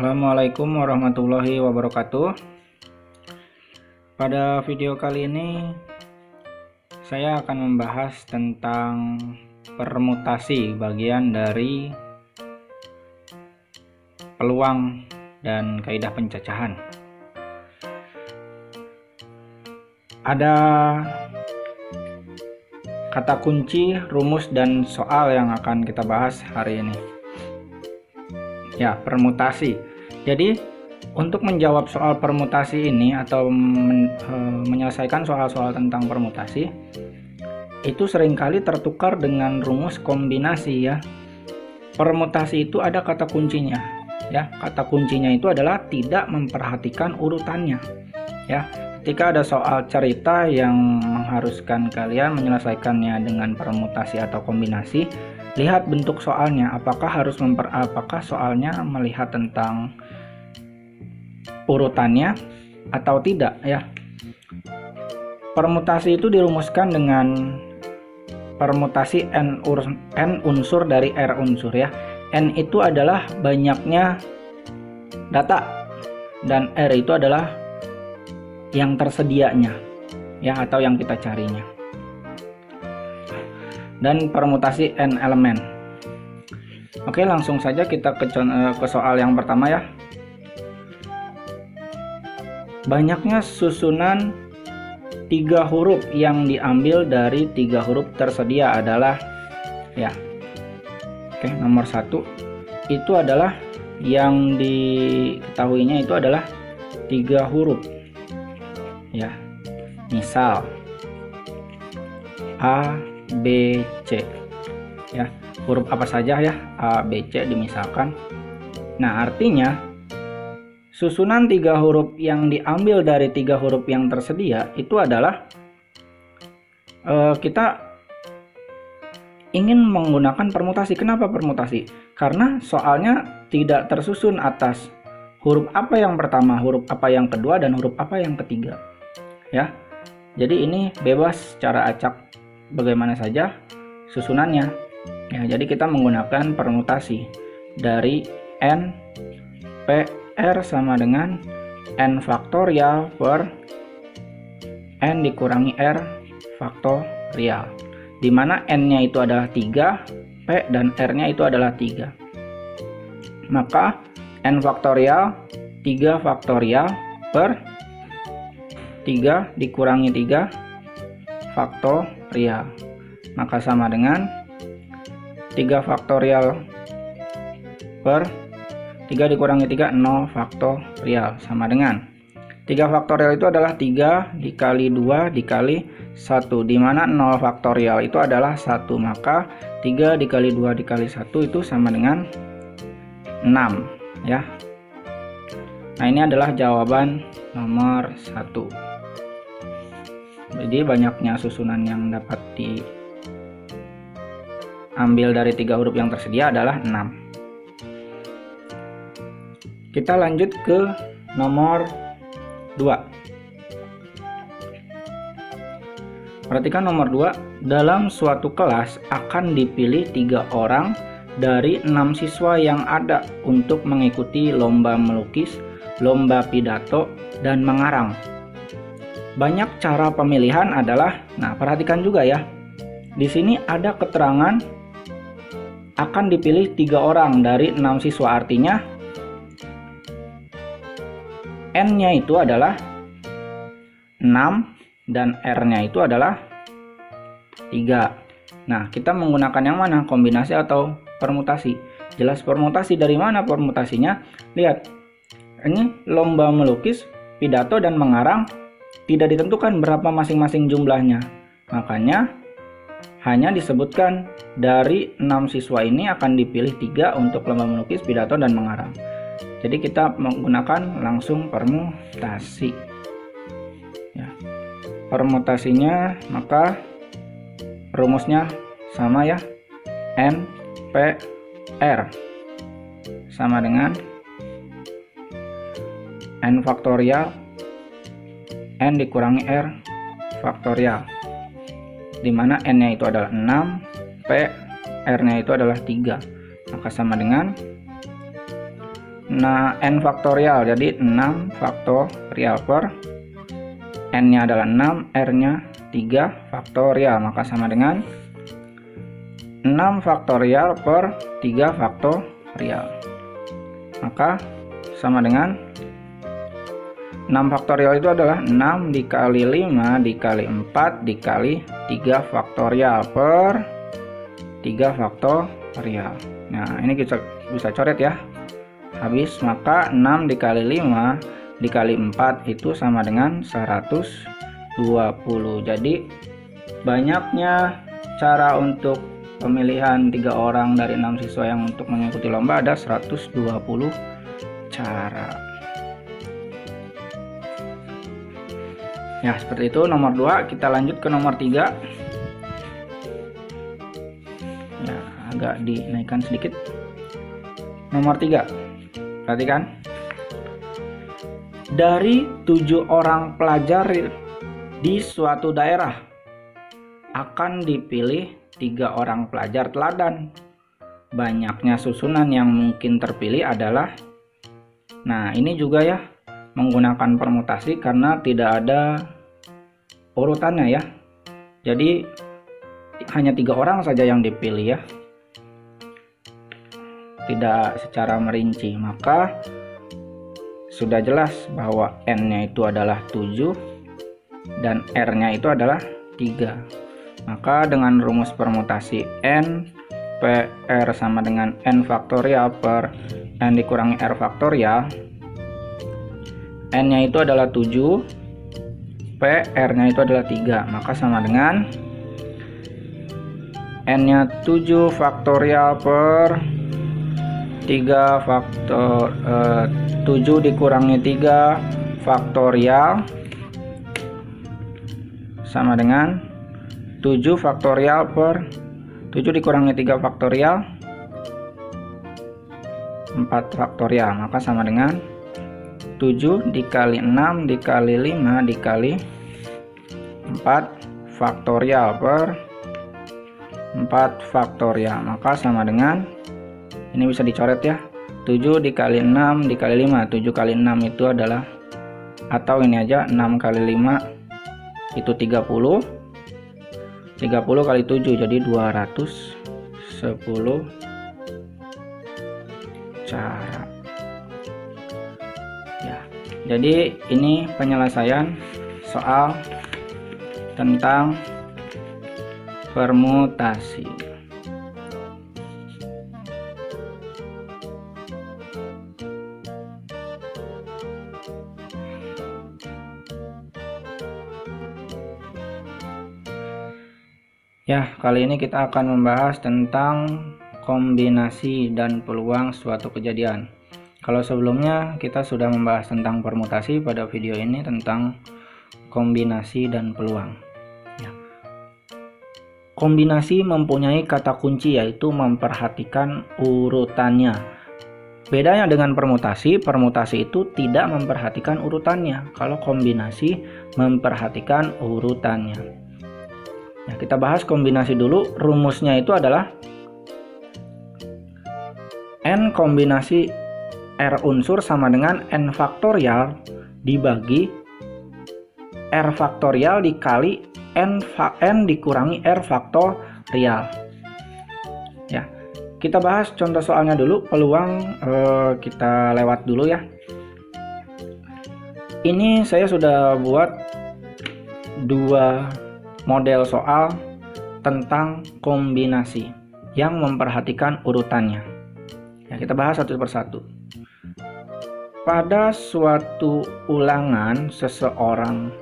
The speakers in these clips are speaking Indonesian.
Assalamualaikum warahmatullahi wabarakatuh. Pada video kali ini saya akan membahas tentang permutasi, bagian dari peluang dan kaidah pencacahan. Ada kata kunci, rumus, dan soal yang akan kita bahas hari ini. Ya, permutasi. Jadi untuk menjawab soal permutasi ini atau menyelesaikan soal-soal tentang permutasi, itu seringkali tertukar dengan rumus kombinasi ya. Permutasi itu ada kata kuncinya ya. Kata kuncinya itu adalah tidak memperhatikan urutannya ya. Ketika ada soal cerita yang mengharuskan kalian menyelesaikannya dengan permutasi atau kombinasi, lihat bentuk soalnya, apakah soalnya melihat tentang urutannya atau tidak ya. Permutasi itu dirumuskan dengan permutasi n unsur dari r unsur ya. N itu adalah banyaknya data dan r itu adalah yang tersedianya ya, atau yang kita carinya. Dan permutasi n elemen. Oke, langsung saja kita ke soal yang pertama ya. Banyaknya susunan 3 huruf yang diambil dari 3 huruf tersedia adalah ya. Oke, nomor 1 itu adalah yang diketahuinya itu adalah 3 huruf ya. Misal A, B, C ya, huruf apa saja ya, A, B, C dimisalkan. Nah, artinya susunan 3 huruf yang diambil dari 3 huruf yang tersedia itu adalah kita ingin menggunakan permutasi. Kenapa permutasi? Karena soalnya tidak tersusun atas huruf apa yang pertama, huruf apa yang kedua, dan huruf apa yang ketiga ya. Jadi ini bebas secara acak bagaimana saja susunannya ya. Jadi kita menggunakan permutasi dari n p r sama dengan n faktorial per n dikurangi r faktorial, dimana n-nya itu adalah 3, p dan r-nya itu adalah 3. Maka n faktorial 3 faktorial per 3 dikurangi 3 faktorial, maka sama dengan 3 faktorial per 3 dikurangi 3 0 faktorial, sama dengan 3 faktorial itu adalah 3 dikali 2 dikali 1, dimana 0 faktorial itu adalah 1, maka 3 dikali 2 dikali 1 itu sama dengan 6 ya. Nah, ini adalah jawaban nomor 1. Jadi banyaknya susunan yang dapat diambil dari 3 huruf yang tersedia adalah 6. Kita lanjut ke nomor 2. Perhatikan nomor 2. Dalam suatu kelas akan dipilih 3 orang dari 6 siswa yang ada untuk mengikuti lomba melukis, lomba pidato, dan mengarang. Banyak cara pemilihan adalah, nah perhatikan juga ya, di sini ada keterangan akan dipilih 3 orang dari 6 siswa, artinya n-nya itu adalah 6 dan r-nya itu adalah 3. Nah, kita menggunakan yang mana, kombinasi atau permutasi? Jelas permutasi. Dari mana permutasinya? Lihat, ini lomba melukis, pidato, dan mengarang tidak ditentukan berapa masing-masing jumlahnya, makanya hanya disebutkan dari 6 siswa ini akan dipilih 3 untuk lomba melukis, pidato, dan mengarang. Jadi kita menggunakan langsung permutasi ya. Permutasinya maka rumusnya sama ya, n p r sama dengan n faktorial n dikurangi r faktorial, dimana n-nya itu adalah 6, p, r-nya itu adalah 3, maka sama dengan n faktorial, jadi 6 faktorial per n nya adalah 6, r nya 3 faktorial, maka sama dengan 6 faktorial per 3 faktorial, maka sama dengan 6 faktorial itu adalah 6 dikali 5 dikali 4 dikali 3 faktorial per 3 faktorial. Nah, ini kita bisa coret ya. Habis, maka 6 dikali 5 dikali 4 itu sama dengan 120. Jadi banyaknya cara untuk pemilihan 3 orang dari 6 siswa yang untuk mengikuti lomba, ada 120 cara. Ya, seperti itu nomor 2. Kita lanjut ke nomor 3. Ya, agak dinaikkan sedikit. Nomor 3. Perhatikan. Dari 7 orang pelajar di suatu daerah akan dipilih 3 orang pelajar teladan. Banyaknya susunan yang mungkin terpilih adalah, nah ini juga ya menggunakan permutasi karena tidak ada urutannya ya. Jadi hanya 3 orang saja yang dipilih ya, tidak secara merinci. Maka sudah jelas bahwa n nya itu adalah 7 dan r nya itu adalah 3. Maka dengan rumus permutasi n PR sama dengan n faktorial per n dikurangi r faktorial, n nya itu adalah 7, PR nya itu adalah 3, maka sama dengan n nya 7 faktorial per 3 faktor 7 dikurangi 3 faktorial sama dengan 7 faktorial per 7 dikurangi 3 faktorial 4 faktorial, maka sama dengan 7 dikali 6 dikali 5 dikali 4 faktorial per 4 faktorial, maka sama dengan, ini bisa dicoret ya, 7 dikali 6 dikali 5. 7 kali 6 itu adalah, atau ini aja, 6 kali 5 itu 30. 30 kali 7 jadi 210 cara. Ya, jadi ini penyelesaian soal tentang permutasi. Ya, kali ini kita akan membahas tentang kombinasi dan peluang suatu kejadian. Kalau sebelumnya kita sudah membahas tentang permutasi, pada video ini tentang kombinasi dan peluang. Ya. Kombinasi mempunyai kata kunci yaitu memperhatikan urutannya. Bedanya dengan permutasi, permutasi itu tidak memperhatikan urutannya. Kalau kombinasi memperhatikan urutannya. Nah, kita bahas kombinasi dulu. Rumusnya itu adalah n kombinasi r unsur sama dengan n faktorial dibagi r faktorial dikali n dikurangi r faktorial. Ya, kita bahas contoh soalnya dulu. Peluang kita lewat dulu ya. Ini saya sudah buat 2 model soal tentang kombinasi yang memperhatikan urutannya. Ya, kita bahas satu persatu. Pada suatu ulangan, seseorang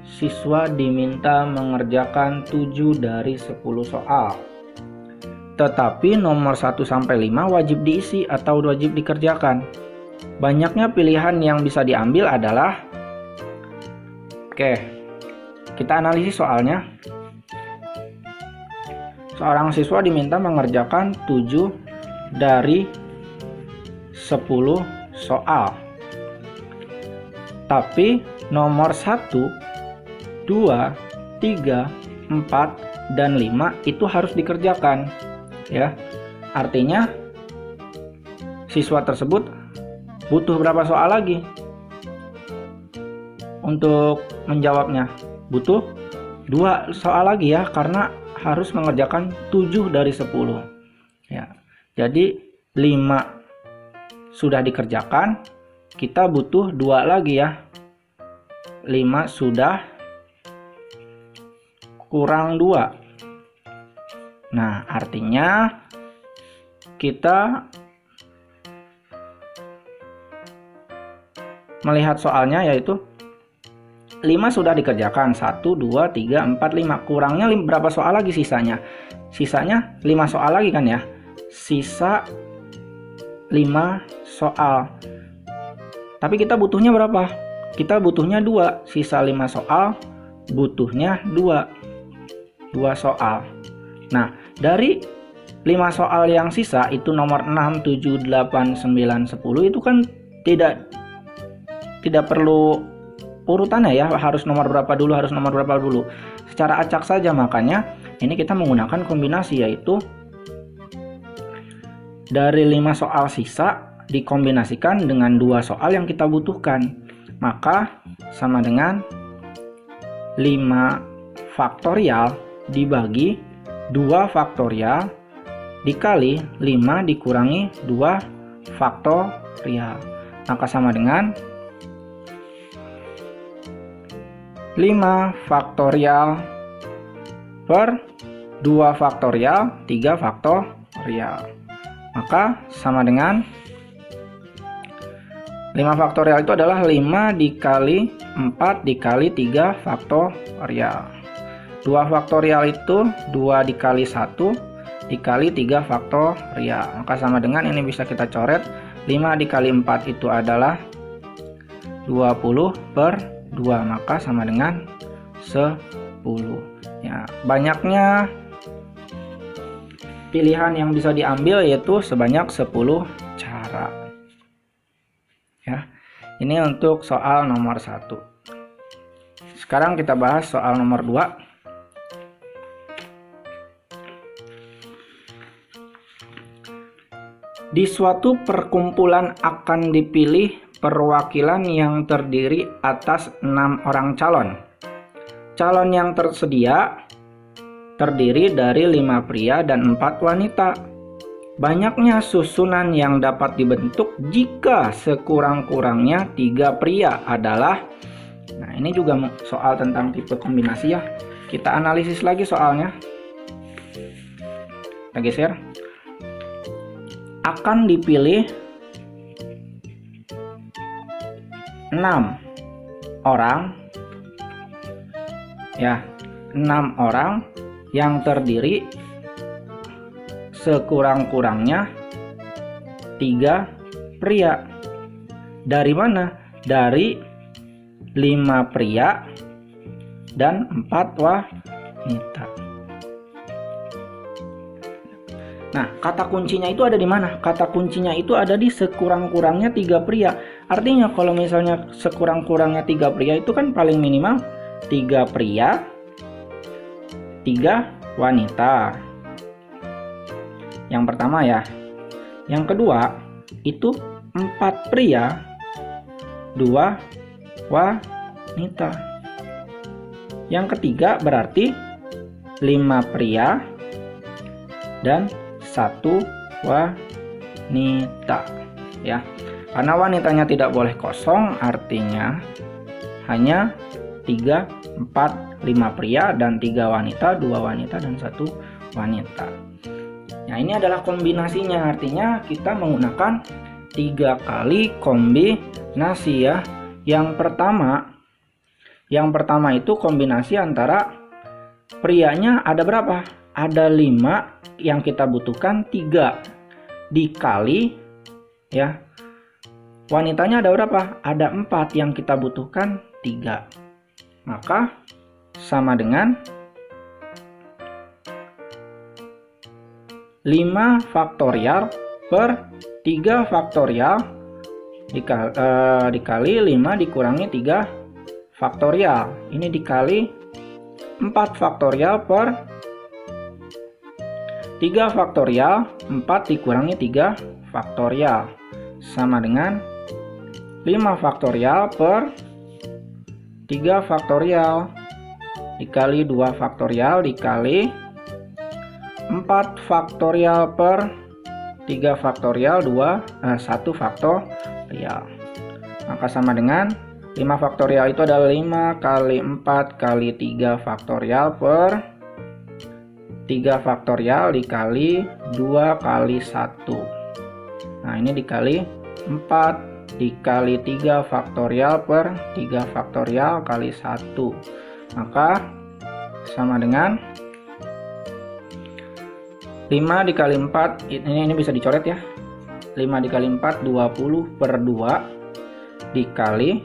siswa diminta mengerjakan 7 dari 10 soal. Tetapi nomor 1 sampai 5 wajib diisi atau wajib dikerjakan. Banyaknya pilihan yang bisa diambil adalah, kita analisis soalnya. Seorang siswa diminta mengerjakan 7 dari 10 soal. Tapi nomor 1, 2, 3, 4, dan 5 itu harus dikerjakan. Ya. Artinya siswa tersebut butuh berapa soal lagi untuk menjawabnya? Butuh 2 soal lagi ya, karena harus mengerjakan 7 dari 10 ya. Jadi 5 sudah dikerjakan, kita butuh 2 lagi ya. 5 sudah, kurang 2. Nah, artinya kita melihat soalnya yaitu 5 sudah dikerjakan, 1, 2, 3, 4, 5. Kurangnya berapa soal lagi sisanya? Sisanya 5 soal lagi kan ya. Sisa 5 soal. Tapi kita butuhnya berapa? Kita butuhnya 2. Sisa 5 soal, butuhnya 2 soal. Nah, dari 5 soal yang sisa itu nomor 6, 7, 8, 9, 10 itu kan tidak perlu urutannya ya, harus nomor berapa dulu, secara acak saja. Makanya ini kita menggunakan kombinasi, yaitu dari 5 soal sisa dikombinasikan dengan 2 soal yang kita butuhkan, maka sama dengan 5 faktorial dibagi 2 faktorial dikali 5 dikurangi 2 faktorial, maka sama dengan 5 faktorial per 2 faktorial 3 faktorial, maka sama dengan 5 faktorial itu adalah 5 dikali 4 dikali 3 faktorial. 2 faktorial itu 2 dikali 1 dikali 3 faktorial, maka sama dengan, ini bisa kita coret, 5 dikali 4 itu adalah 20 per 2, maka sama dengan 10 ya. Banyaknya pilihan yang bisa diambil yaitu sebanyak 10 cara ya. Ini untuk soal nomor 1. Sekarang kita bahas soal nomor 2. Di suatu perkumpulan akan dipilih perwakilan yang terdiri atas 6 orang calon. Calon yang tersedia terdiri dari 5 pria dan 4 wanita. Banyaknya susunan yang dapat dibentuk jika sekurang-kurangnya 3 pria adalah. Nah, ini juga soal tentang tipe kombinasi ya. Kita analisis lagi soalnya. Kita geser. Akan dipilih 6 orang ya, 6 orang yang terdiri sekurang-kurangnya 3 pria. Dari mana? Dari 5 pria dan 4 wanita. Nah, kata kuncinya itu ada di mana? Kata kuncinya itu ada di sekurang-kurangnya 3 pria. Artinya kalau misalnya sekurang-kurangnya 3 pria itu kan paling minimal 3 pria, 3 wanita. Yang pertama ya. Yang kedua, itu 4 pria, 2 wanita. Yang ketiga berarti 5 pria dan 1 wanita ya. Karena wanitanya tidak boleh kosong, artinya hanya 3, 4, 5 pria dan 3 wanita, 2 wanita dan 1 wanita. Nah, ini adalah kombinasinya, artinya kita menggunakan 3 kali kombinasi ya. Yang pertama itu kombinasi antara prianya ada berapa? Ada 5, yang kita butuhkan 3 dikali ya, wanitanya ada berapa? Ada 4, yang kita butuhkan 3, maka sama dengan 5 faktorial per 3 faktorial dikali 5 dikurangi 3 faktorial, ini dikali 4 faktorial per 3 faktorial, 4 dikurangi 3 faktorial, sama dengan 5 faktorial per 3 faktorial dikali 2 faktorial dikali 4 faktorial per 3 faktorial 1 faktorial. Maka sama dengan 5 faktorial itu adalah 5 kali 4 kali 3 faktorial per 3 faktorial dikali 2 kali 1. Nah, ini dikali 4 dikali 3 faktorial per 3 faktorial kali 1. Maka sama dengan 5 dikali 4, ini bisa dicoret ya. 5 dikali 4 20 per 2 dikali,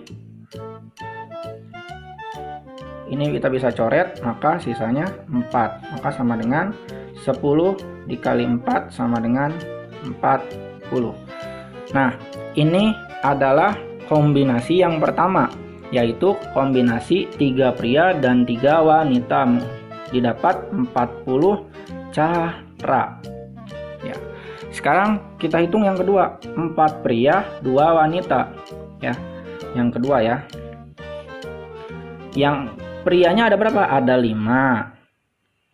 ini kita bisa coret, maka sisanya 4. Maka sama dengan 10 dikali 4 sama dengan 40. Nah, ini adalah kombinasi yang pertama, yaitu kombinasi 3 pria dan 3 wanita. Didapat 40 cara. Ya. Sekarang kita hitung yang kedua, 4 pria, 2 wanita. Ya. Yang kedua ya. Yang prianya ada berapa? Ada 5.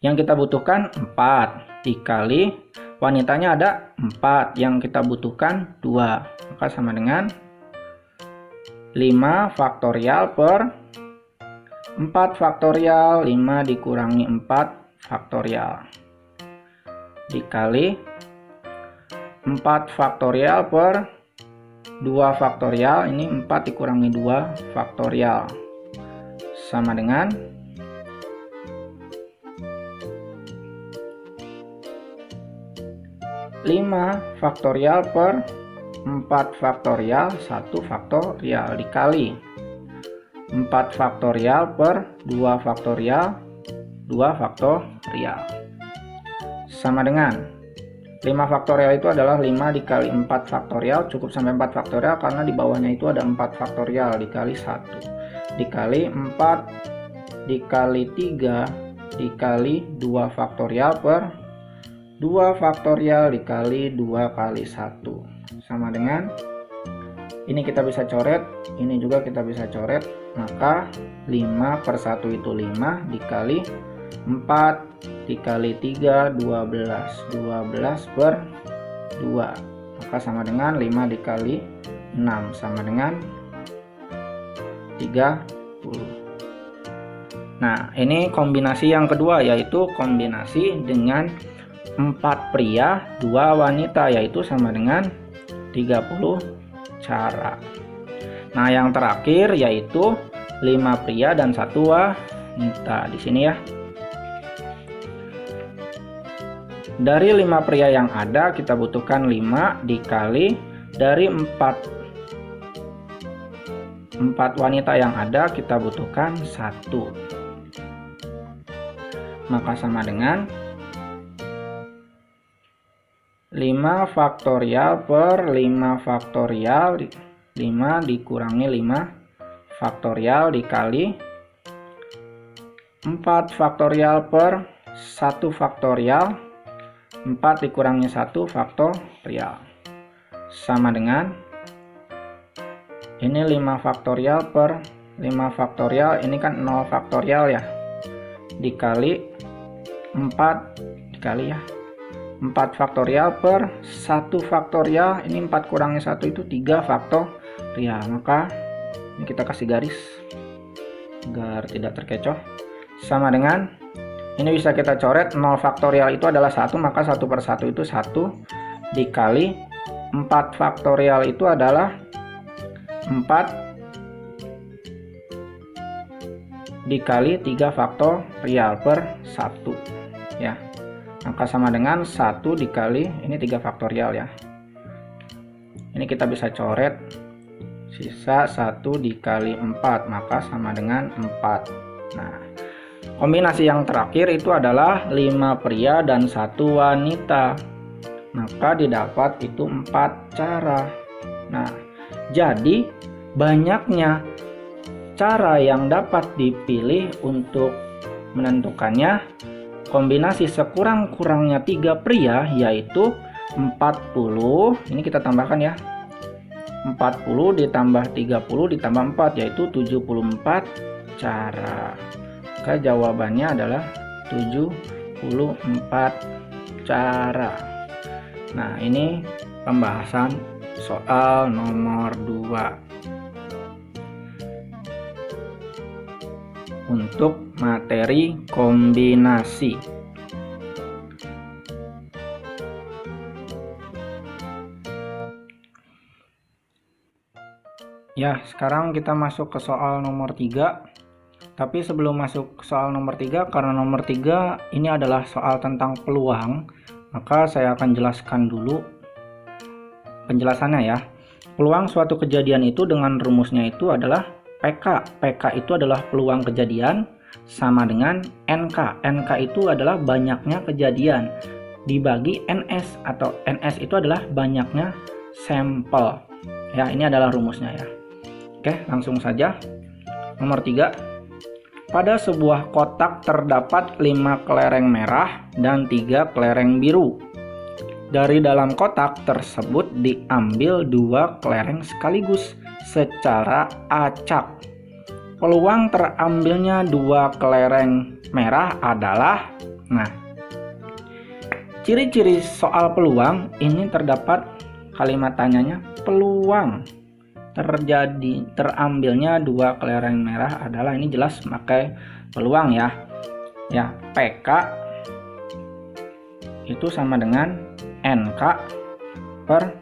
Yang kita butuhkan 4 dikali wanitanya ada 4, yang kita butuhkan 2. Maka sama dengan 5 faktorial per 4 faktorial, 5 dikurangi 4 faktorial dikali 4 faktorial per 2 faktorial, ini 4 dikurangi 2 faktorial sama dengan 5 faktorial per 4 faktorial 1 faktorial dikali 4 faktorial per 2 faktorial 2 faktorial sama dengan 5 faktorial itu adalah 5 dikali 4 faktorial, cukup sampai 4 faktorial karena di bawahnya itu ada 4 faktorial dikali 1 dikali 4 dikali 3 dikali 2 faktorial per 2 faktorial dikali 2 kali 1 sama dengan, ini kita bisa coret, ini juga kita bisa coret, maka 5 per 1 itu 5 dikali 4 dikali 3 12 per 2, maka sama dengan 5 dikali 6 sama dengan 30. Nah, ini kombinasi yang kedua, yaitu kombinasi dengan 4 pria 2 wanita, yaitu sama dengan 30 cara. Nah, yang terakhir yaitu 5 pria dan 1 wanita di sini ya. Dari 5 pria yang ada kita butuhkan 5 dikali dari 4 wanita yang ada kita butuhkan 1. Maka sama dengan 5 faktorial per 5 faktorial 5 dikurangi 5 faktorial dikali 4 faktorial per 1 faktorial 4 dikurangi 1 faktorial sama dengan, ini 5 faktorial per 5 faktorial, ini kan 0 faktorial ya, dikali 4 dikali ya 4 faktorial per 1 faktorial, ini 4 kurangi 1 itu 3 faktorial. Maka ini kita kasih garis agar tidak terkecoh, sama dengan, ini bisa kita coret, 0 faktorial itu adalah 1, maka 1 per 1 itu 1 dikali 4 faktorial itu adalah 4 dikali 3 faktorial per 1 ya. Maka sama dengan 1 dikali, ini 3 faktorial ya. Ini kita bisa coret, sisa 1 dikali 4, maka sama dengan 4. Nah, kombinasi yang terakhir itu adalah 5 pria dan 1 wanita. Maka didapat itu 4 cara. Nah, jadi banyaknya cara yang dapat dipilih untuk menentukannya kombinasi sekurang-kurangnya 3 pria, yaitu 40. Ini kita tambahkan ya, 40 ditambah 30 ditambah 4, yaitu 74 cara. Maka jawabannya adalah 74 cara. Nah, ini pembahasan soal nomor 2 untuk materi kombinasi. Ya, sekarang kita masuk ke soal nomor 3. Tapi sebelum masuk ke soal nomor 3, karena nomor 3 ini adalah soal tentang peluang, maka saya akan jelaskan dulu penjelasannya ya. Peluang suatu kejadian itu dengan rumusnya itu adalah PK. PK itu adalah peluang kejadian sama dengan NK. NK itu adalah banyaknya kejadian dibagi NS, atau NS itu adalah banyaknya sampel. Ya, ini adalah rumusnya ya. Oke, langsung saja. Nomor 3. Pada sebuah kotak terdapat 5 kelereng merah dan 3 kelereng biru. Dari dalam kotak tersebut diambil 2 kelereng sekaligus secara acak. Peluang terambilnya 2 kelereng merah adalah, nah, ciri-ciri soal peluang ini terdapat kalimat tanyanya peluang terambilnya 2 kelereng merah adalah, ini jelas pakai peluang ya. Ya, PK itu sama dengan NK per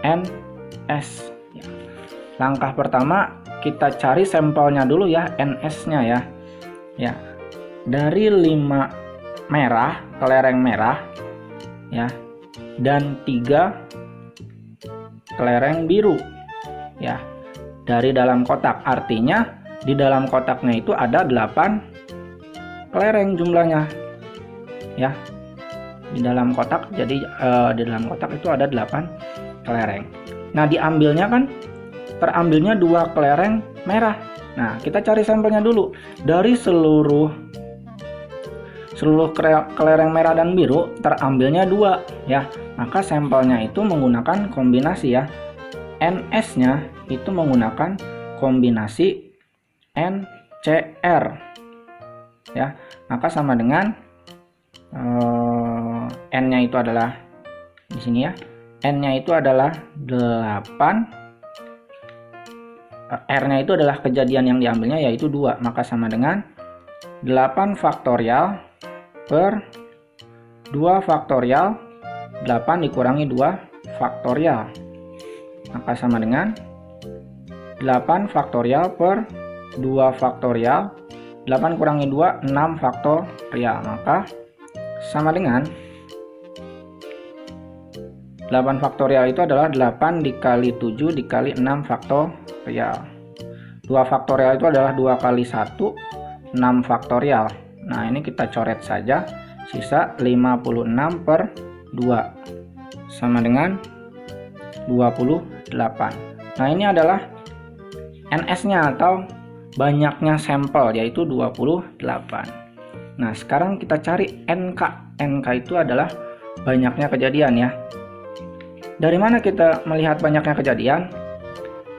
NS. Ya. Langkah pertama kita cari sampelnya dulu ya, NS-nya ya. Ya. Dari 5 merah, kelereng merah ya, dan 3 kelereng biru. Ya, dari dalam kotak, artinya di dalam kotaknya itu ada 8 kelereng jumlahnya ya, di dalam kotak. Jadi di dalam kotak itu ada 8 kelereng. Nah, diambilnya kan terambilnya 2 kelereng merah. Nah, kita cari sampelnya dulu. Dari seluruh kelereng merah dan biru terambilnya 2 ya, maka sampelnya itu menggunakan kombinasi ya. NS-nya itu menggunakan kombinasi NCr ya, maka sama dengan N-nya itu adalah di sini ya, N-nya itu adalah 8, R-nya itu adalah kejadian yang diambilnya yaitu 2, maka sama dengan 8 faktorial per 2 faktorial, 8 dikurangi 2 faktorial, maka sama dengan 8 faktorial per 2 faktorial, 8 kurangi 2, 6 faktorial, maka sama dengan 8 faktorial itu adalah 8 dikali 7 dikali 6 faktorial. 2 faktorial itu adalah 2 kali 1, 6 faktorial. Nah, ini kita coret saja, sisa 56 per 2 sama dengan 28. Nah, ini adalah NS-nya atau banyaknya sampel, yaitu 28. Nah, sekarang kita cari NK. NK itu adalah banyaknya kejadian ya. Dari mana kita melihat banyaknya kejadian?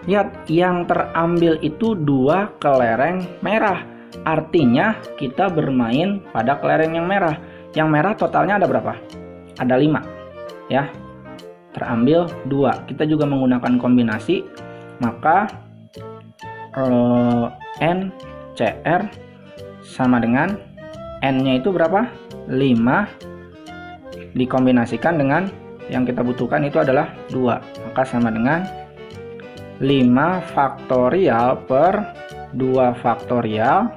Lihat, yang terambil itu 2 kelereng merah. Artinya kita bermain pada kelereng yang merah. Yang merah totalnya ada berapa? Ada 5 ya. Terambil 2. Kita juga menggunakan kombinasi, maka NCr sama dengan N-nya itu berapa? 5 dikombinasikan dengan yang kita butuhkan itu adalah 2, maka sama dengan 5 faktorial per 2 faktorial,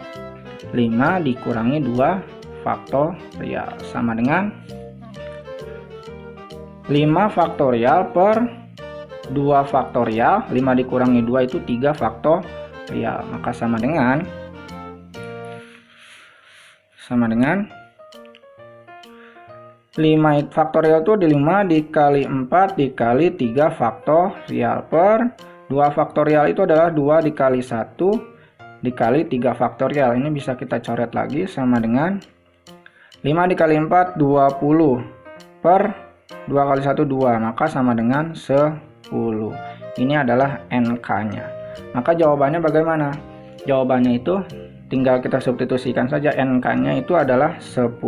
5 dikurangi 2 faktorial sama dengan 5 faktorial per 2 faktorial, 5 dikurangi 2 itu 3 faktorial, maka sama dengan 5 faktorial itu di 5 dikali 4 dikali 3 faktorial per 2 faktorial itu adalah 2 dikali 1 dikali 3 faktorial. Ini bisa kita coret lagi, sama dengan 5 dikali 4 20 per 2 kali 1 2, maka sama dengan 10. ini adalah NK-nya. Maka jawabannya bagaimana? Jawabannya itu tinggal kita substitusikan saja. NK-nya itu adalah 10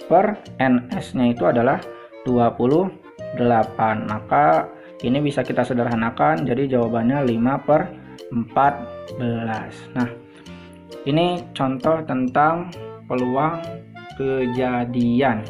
per NS-nya itu adalah 28. Maka ini bisa kita sederhanakan, jadi jawabannya 5 per 14. Nah, ini contoh tentang peluang kejadian.